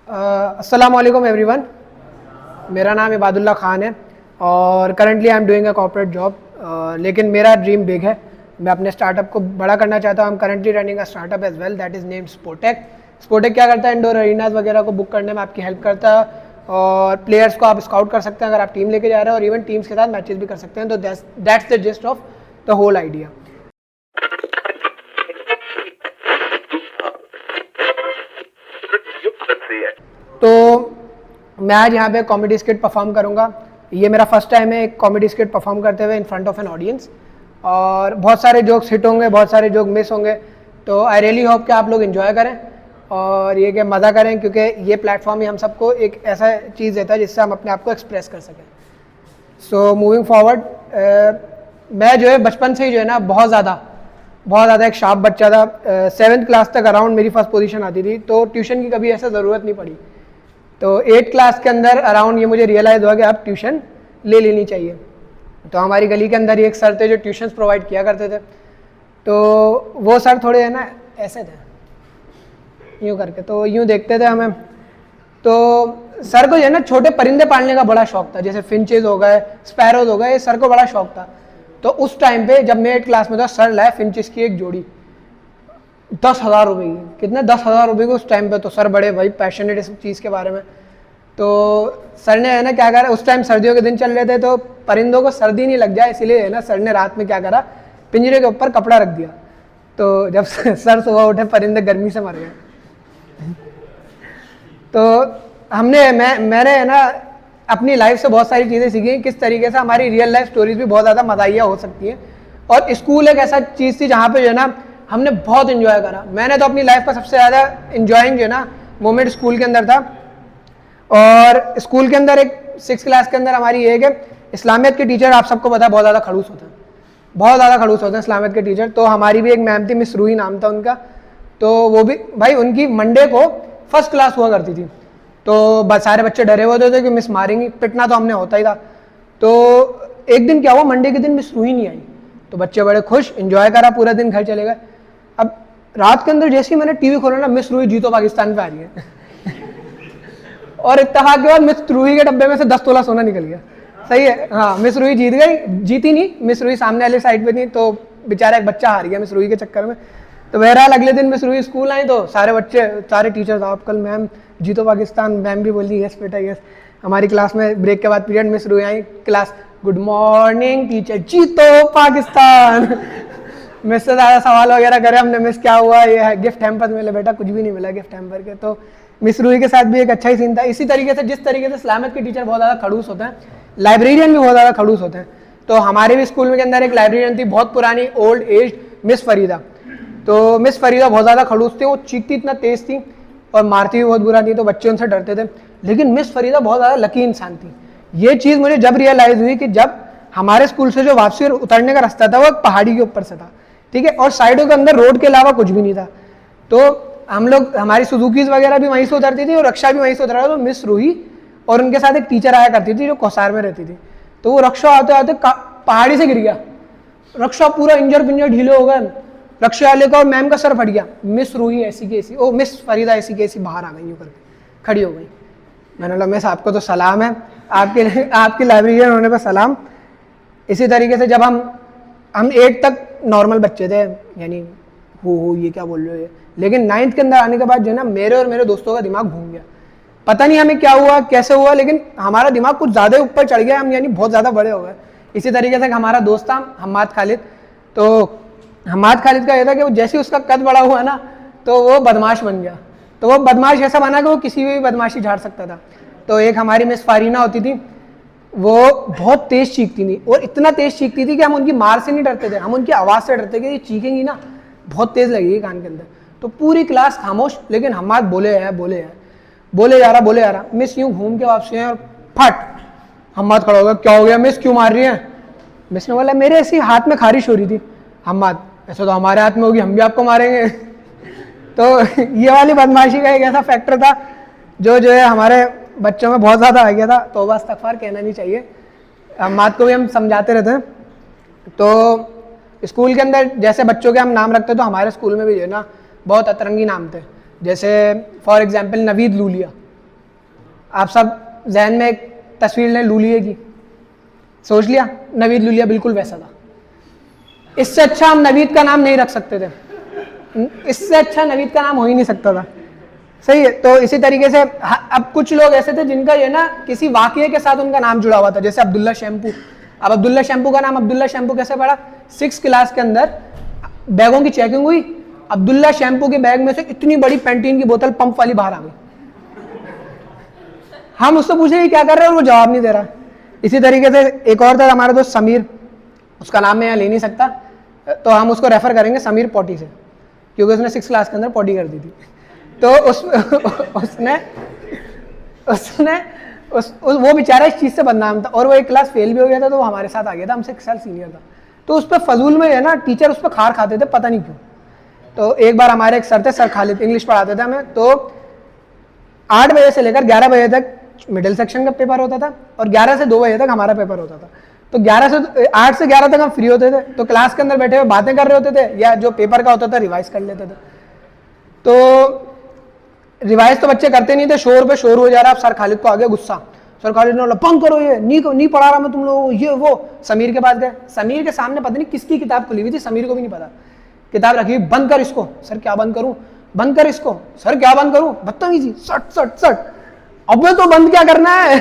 अस्सलाम वालेकुम एवरीवन। मेरा नाम इबादुल्ला ख़ान है और currently I am doing a corporate job. लेकिन मेरा ड्रीम बिग है, मैं अपने स्टार्टअप को बड़ा करना चाहता हूँ। I am currently running a startup as well that is named Spotech. Spotech क्या करता है, इंडोर अरीनाज वगैरह को बुक करने में आपकी हेल्प करता है और प्लेयर्स को आप स्काउट कर सकते हैं अगर आप टीम लेके जा रहे हैं, और इवन टीम्स के साथ मैचेस भी कर सकते हैं। तो that's the gist of the whole idea. तो मैं आज यहाँ पे कॉमेडी स्किट परफॉर्म करूँगा। ये मेरा फर्स्ट टाइम है एक कॉमेडी स्किट परफॉर्म करते हुए in front of an audience, और बहुत सारे जोक्स हिट होंगे, बहुत सारे जोक मिस होंगे। तो आई रियली होप कि आप लोग इन्जॉय करें और ये कि मज़ा करें, क्योंकि ये प्लेटफॉर्म ही हम सबको एक ऐसा चीज़ देता है जिससे हम अपने आप को एक्सप्रेस कर सकें। सो मूविंग फॉरवर्ड, मैं जो है बचपन से ही जो है ना बहुत ज़्यादा एक शार्प बच्चा था। 7th क्लास तक अराउंड मेरी फर्स्ट पोजीशन आती थी, तो ट्यूशन की कभी ऐसा ज़रूरत नहीं पड़ी। तो 8th क्लास के अंदर अराउंड ये मुझे रियलाइज़ हुआ कि अब ट्यूशन ले लेनी चाहिए। तो हमारी गली के अंदर ही एक सर थे जो ट्यूशन्स प्रोवाइड किया करते थे। तो वो सर थोड़े है ना ऐसे थे, यूँ करके, तो यूँ देखते थे हमें। तो सर को जो है ना छोटे परिंदे पालने का बड़ा शौक था, जैसे फिंचेस हो गए, स्पैरोज हो गए, सर को बड़ा शौक था। तो उस टाइम पे जब मैं 8th क्लास में था, सर लाए फिंचेस की एक जोड़ी 10,000 रुपये की। कितने? 10,000 रुपये की उस टाइम पे। तो सर बड़े भाई पैशनेट इस चीज़ के बारे में। तो सर ने है ना क्या करा, उस टाइम सर्दियों के दिन चल रहे थे, तो परिंदों को सर्दी नहीं लग जाए इसीलिए है ना सर ने रात में क्या करा, पिंजरे के ऊपर कपड़ा रख दिया। तो जब सर सुबह उठे, परिंदे गर्मी से मर गए। तो मैंने है ना अपनी लाइफ से बहुत सारी चीज़ें सीखी, किस तरीके से हमारी रियल लाइफ स्टोरीज भी बहुत ज़्यादा मज़ाहिया हो सकती हैं। और स्कूल एक ऐसा चीज़ थी जहाँ पे जो है ना हमने बहुत इन्जॉय करा। मैंने तो अपनी लाइफ का सबसे ज़्यादा इन्जॉइंग जो है ना मोमेंट स्कूल के अंदर था। और स्कूल के अंदर एक 6th क्लास के अंदर हमारी ये है कि इस्लामियत के टीचर आप सबको पता है बहुत ज़्यादा खड़ूस होते हैं, बहुत ज़्यादा खड़ूस होते हैं इस्लामियत के टीचर। तो हमारी भी एक मैम थी, मिस रूही नाम था उनका। तो वो भी भाई उनकी मंडे को फर्स्ट क्लास हुआ करती थी। तो सारे बच्चे डरे हुए थे कि मिस मारेंगी, पिटना तो हमने होता ही था। तो एक दिन क्या हुआ, मंडे के दिन मिस रूही नहीं आई। तो बच्चे बड़े खुश, एंजॉय करा, पूरा दिन घर चले गए। अब रात के अंदर जैसे ही मैंने टीवी खोला ना, मिस रूही जीतो पाकिस्तान पे आ रही है। और इत्तेफाक के बाद मिस रूही के डब्बे में से 10 तोला सोना निकल गया। सही है, हाँ, मिस रूही जीत गई। जीती नहीं, मिस रूही सामने वाली साइड पे थी, तो बेचारा एक बच्चा हार गया मिस रूही के चक्कर में। तो बहरहाल अगले दिन मिस रूही स्कूल आई तो सारे बच्चे, सारे टीचर्स, आप कल मैम जीतो पाकिस्तान, मैम भी बोली यस बेटा यस। हमारी क्लास में ब्रेक के बाद पीरियड मिस रूही आई क्लास, गुड मॉर्निंग टीचर, जीतो पाकिस्तान। मिस से ज़्यादा सवाल वगैरह करे हमने, मिस क्या हुआ, ये है गिफ्ट हैम्पर मिले, बेटा कुछ भी नहीं मिला गिफ्ट हैम्पर के। तो मिस रूही के साथ भी एक अच्छा ही सीन था। इसी तरीके से जिस तरीके से इस्लामियत के टीचर बहुत ज़्यादा खड़ूस होते हैं, लाइब्रेरियन भी बहुत ज़्यादा खड़ूस होते हैं। तो हमारे भी स्कूल के अंदर एक लाइब्रेरियन थी, बहुत पुरानी, ओल्ड एज, मिस फरीदा। तो मिस फरीदा बहुत ज़्यादा खड़ूस थी, वो चीखती इतना तेज़ थी और मारती भी बहुत बुरा थी, तो बच्चे उनसे डरते थे। लेकिन मिस फरीदा बहुत ज़्यादा लकी इंसान थी। ये चीज़ मुझे जब रियलाइज़ हुई कि जब हमारे स्कूल से जो वापसी और उतरने का रास्ता था वो एक पहाड़ी के ऊपर से था, ठीक है, और साइडों के अंदर रोड के अलावा कुछ भी नहीं था। तो हम लोग, हमारी सुजुकीज वगैरह भी वहीं से उतरती थी और रक्षा भी वहीं से उतरा था। तो मिस रूही और उनके साथ एक टीचर आया करती थी जो कौसार में रहती थी। तो वो रक्षा आते आते पहाड़ी से गिर गया, रक्षा पूरा इंजर पिंजर ढीले हो गए, रक्षा वाले का और मैम का सर फट गया। मिस रूही ऐसी की ऐसी, ओ मिस फरीदा ऐसी की ऐसी बाहर आ गई, यूँ करके खड़ी हो गई। मैंने बोला मिस आपको तो सलाम है, आपकी लाइब्रेरियन होने पर सलाम। इसी तरीके से जब हम 8 तक नॉर्मल बच्चे थे, यानी हो ये क्या बोल रहे हो, लेकिन 9th के अंदर आने के बाद जो है ना मेरे और मेरे दोस्तों का दिमाग घूम गया। पता नहीं हमें क्या हुआ, कैसे हुआ, लेकिन हमारा दिमाग कुछ ज़्यादा ऊपर चढ़ गया, हम यानी बहुत ज़्यादा बड़े हो गए। इसी तरीके से हमारा दोस्त था हम्माद खालिद। तो हम्माद खालिद का ये था कि वो जैसे ही उसका कद बड़ा हुआ ना तो वो बदमाश बन गया। तो वो बदमाश ऐसा बना कि वो किसी भी बदमाशी झाड़ सकता था। तो एक हमारी मिस फारीना होती थी, वो बहुत तेज़ चीखती थी, और इतना तेज़ चीखती थी कि हम उनकी मार से नहीं डरते थे, हम उनकी आवाज़ से डरते कि ये चीखेंगी ना बहुत तेज़ लगेगी कान के अंदर। तो पूरी क्लास खामोश, लेकिन हम्माद बोले जा रहा। मिस यूँ घूम के वापसी है और फट, हम्माद खड़ा हो गया, क्या हो गया मिस, क्यों मार रही है? मिस ने बोला मेरे ऐसी हाथ में खारिश हो रही थी। हम्माद, ऐसा तो हमारे हाथ में होगी, हम भी आपको मारेंगे। तो ये वाली बदमाशी का एक ऐसा फैक्टर था जो है हमारे बच्चों में बहुत ज़्यादा आ गया था। तो बस इस्तग़फ़ार कहना नहीं चाहिए, हम्माद को भी हम समझाते रहते हैं। तो स्कूल के अंदर जैसे बच्चों के हम नाम रखते तो हमारे स्कूल में भी जो है ना बहुत अतरंगी नाम थे। जैसे फॉर एग्जांपल नवीद लूलिया, आप सब जहन में एक तस्वीर लें लूलिये की, सोच लिया नवीद लूलिया बिल्कुल वैसा था। इससे अच्छा हम नवीद का नाम नहीं रख सकते थे, इससे अच्छा नवीद का नाम हो ही नहीं सकता था, सही है। तो इसी तरीके से अब कुछ लोग ऐसे थे जिनका ये ना किसी वाकये के साथ उनका नाम जुड़ा हुआ था, जैसे अब्दुल्ला शैम्पू। अब अब्दुल्ला शैम्पू का नाम अब्दुल्ला शैम्पू कैसे पड़ा? 6 क्लास के अंदर बैगों की चेकिंग हुई, अब्दुल्ला शैम्पू के बैग में से इतनी बड़ी पेंटीन की बोतल पंप वाली बाहर आ गई। हम उससे पूछे क्या कर रहे हो, वो जवाब नहीं दे रहा। इसी तरीके से एक और था हमारा दोस्त समीर, उसका नाम मैं यहाँ ले नहीं सकता, तो हम उसको रेफर करेंगे समीर पॉटी से, क्योंकि उसने 6 क्लास के अंदर पॉटी कर दी थी। तो वो बेचारा इस चीज़ से बदनाम था, और वो एक क्लास फेल भी हो गया था, तो वो हमारे साथ आ गया था, हमसे 1 साल सीनियर था। तो उस पर फजूल में है ना टीचर उस पर खार खाते थे, पता नहीं क्यों। तो एक बार हमारे एक सर थे, सर खालिद, इंग्लिश पढ़ाते थे हमें। तो 8 बजे से लेकर 11 बजे तक मिडिल सेक्शन का पेपर होता था, और 11 से 2 बजे तक हमारा पेपर होता था। तो 8 से 11 तक हम फ्री होते थे, तो क्लास के अंदर बैठे हुए बातें कर रहे होते थे, या जो पेपर का होता था रिवाइज कर लेते थे। तो रिवाइज तो बच्चे करते नहीं थे, शोर पे शोर हो जा रहा है। सर खालिद को आ गया गुस्सा, सर खालिद ने बोला बंद करो, ये नहीं पढ़ा रहा मैं तुम लोग, ये वो। समीर के पास गए, समीर के सामने पता नहीं किसकी किताब खुली हुई थी, समीर को भी नहीं पता, किताब रखी, बंद कर इसको। सर क्या बंद करूं? बंद कर इसको। सर क्या बंद करूं? बदतमीजी, सट सट सट। अब तो बंद क्या करना है?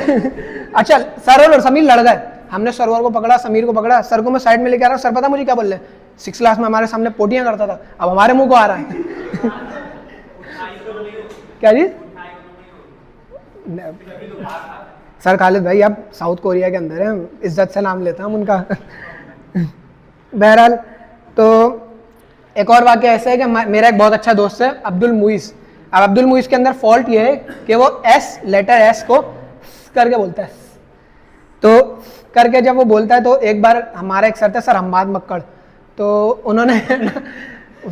अच्छा, सर और समीर लड़ गए। हमने सरवर को पकड़ा, समीर को पकड़ा, सर को मैं साइड में लेके आ रहा हूँ, सर पता मुझे क्या बोल रहे हैं? 6 क्लास में हमारे सामने पोटियां करता था, अब हमारे मुंह को आ रहा है। क्या जी? सर खालिद भाई आप साउथ कोरिया के अंदर हैं, इज्जत से नाम लेता हूँ उनका। बहरहाल, तो एक और वाक़या ऐसा है कि मेरा एक बहुत अच्छा दोस्त है अब्दुल मुइस। अब अब्दुल मुइस के अंदर फॉल्ट ये है कि वो लेटर एस को करके बोलता है। तो करके जब वो बोलता है, तो एक बार हमारा एक सर था, सर हम्माद मक्कड़, तो उन्होंने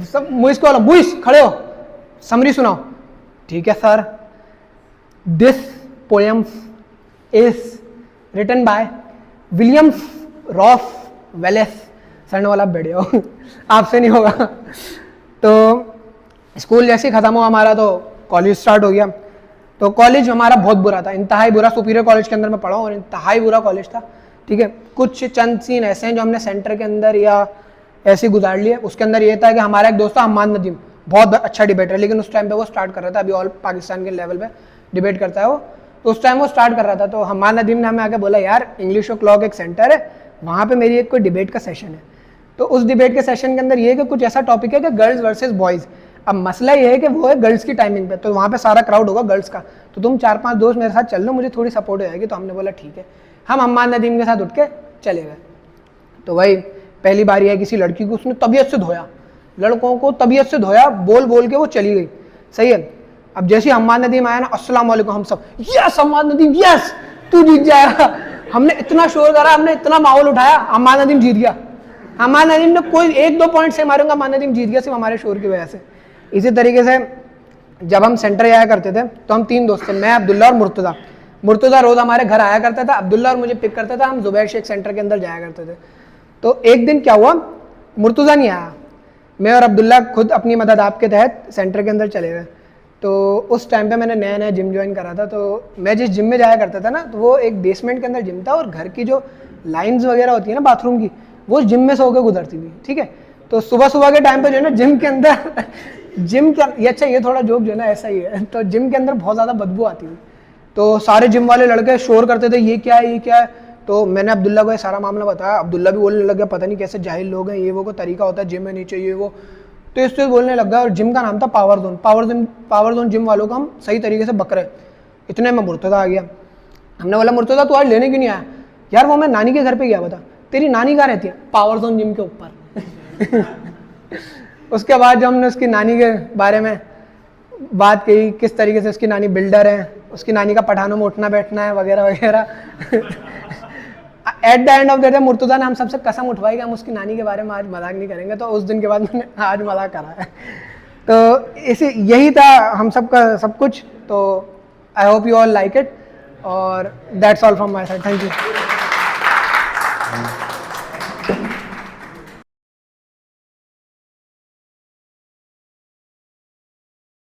सब मुइस को बोला, मुइस खड़े हो, समरी सुनाओ। ठीक है sir, this poem is written by William Ross Wallace. Sir ने बोला बैठे हो, आपसे नहीं होगा। तो स्कूल जैसे ही ख़त्म हुआ हमारा, तो कॉलेज स्टार्ट हो गया। तो कॉलेज हमारा बहुत बुरा था, इंतहाई बुरा। सुपीरियर कॉलेज के अंदर मैं पढ़ा हूँ, और इंतहाई बुरा कॉलेज था, ठीक है। कुछ चंद सीन ऐसे हैं जो हमने सेंटर के अंदर या ऐसे गुजार लिए। उसके अंदर ये था कि हमारा एक दोस्त था हम्माद नदीम, बहुत अच्छा डिबेटर, लेकिन उस टाइम पे वो स्टार्ट कर रहा था, अभी ऑल पाकिस्तान के लेवल पे डिबेट करता है वो। तो उस टाइम वो स्टार्ट कर रहा था, तो हम्माद नदीम ने हमें आके बोला, यार इंग्लिश और क्लॉक एक सेंटर है, वहाँ पे मेरी एक कोई डिबेट का सेशन है। तो उस डिबेट के सेशन के अंदर ये है कि कुछ ऐसा टॉपिक है कि गर्ल्स वर्सेस बॉयज़। अब मसला ये है कि वो है गर्ल्स की टाइमिंग पे, तो वहाँ पे सारा क्राउड होगा गर्ल्स का, तो तुम 4-5 दोस्त मेरे साथ चल लो, मुझे थोड़ी सपोर्ट हो जाएगी। तो हमने बोला ठीक है, हम हम्माद नदीम के साथ उठ के चले गए। तो भाई पहली बारी है किसी लड़की को उसने तबीयत से धोया, लड़कों को तबीयत से धोया, बोल बोल के वो चली गई, सही है। अब जैसे हम्माद नदीम आया ना, अस्सलाम वालेकुम, हम सब यस हम्माद नदीम यस तू जीत जाएगा। हमने इतना शोर करा, हमने इतना माहौल उठाया, हम्माद नदीम जीत गया। हम्माद नदीम ने कोई 1-2 पॉइंट से मारूंगा, हम्माद नदीम जीत गया सिर्फ हमारे शोर की वजह से। इसी तरीके से जब हम सेंटर आया करते थे, तो हम 3 दोस्त थे, मैं, अब्दुल्ला और मुर्तज़ा। मुर्तज़ा रोज़ हमारे घर आया करता था, अब्दुल्ला और मुझे पिक करता था, हम ज़ुबैर शेख सेंटर के अंदर जाया करते थे। तो एक दिन क्या हुआ, मुर्तज़ा नहीं आया, मैं और अब्दुल्ला खुद अपनी मदद आपके तहत सेंटर के अंदर चले गए। तो उस टाइम पे मैंने नया नया जिम ज्वाइन करा था। तो मैं जिस जिम में जाया करता था ना, तो वो एक बेसमेंट के अंदर जिम था, और घर की जो लाइंस वगैरह होती है ना बाथरूम की, वो जिम में से होकर गुजरती थी, ठीक है। तो सुबह सुबह के टाइम पे जो है ना जिम के अंदर ये अच्छा ये थोड़ा जोक जो है ना ऐसा ही है, तो जिम के अंदर बहुत ज़्यादा बदबू आती थी। तो सारे जिम वाले लड़के शोर करते थे, ये क्या है ये क्या है। तो मैंने अब्दुल्ला को ये सारा मामला बताया, अब्दुल्ला भी बोलने लग गया, पता नहीं कैसे जाहिल लोग हैं, ये वो को तरीका होता है जिम में नहीं चाहिए वो। तो इससे बोलने लग गया, और जिम का नाम था power zone. Power zone gym वालों को हम सही तरीके से बक रहे। इतने में मुर्तज़ा आ गया। हमने बोला मुर्तज़ा तू आज लेने क्यों नहीं आया? यार वो मैं नानी के घर पे गया, बता तेरी नानी कहाँ रहती है? पावर जोन जिम के ऊपर। उसके बाद जब हमने उसकी नानी के बारे में बात कही, किस तरीके से उसकी नानी बिल्डर है, उसकी नानी का पठानों में उठना बैठना है वगैरह वगैरह। At the end of the day Murtaza ने हम सबसे कसम उठवाई कि हम उसकी नानी के बारे में आज मजाक नहीं करेंगे। तो उस दिन के बाद मैंने आज मजाक करा है। तो यही था हम सबका सब कुछ। तो I hope you all like it, और that's all from my side. Thank you.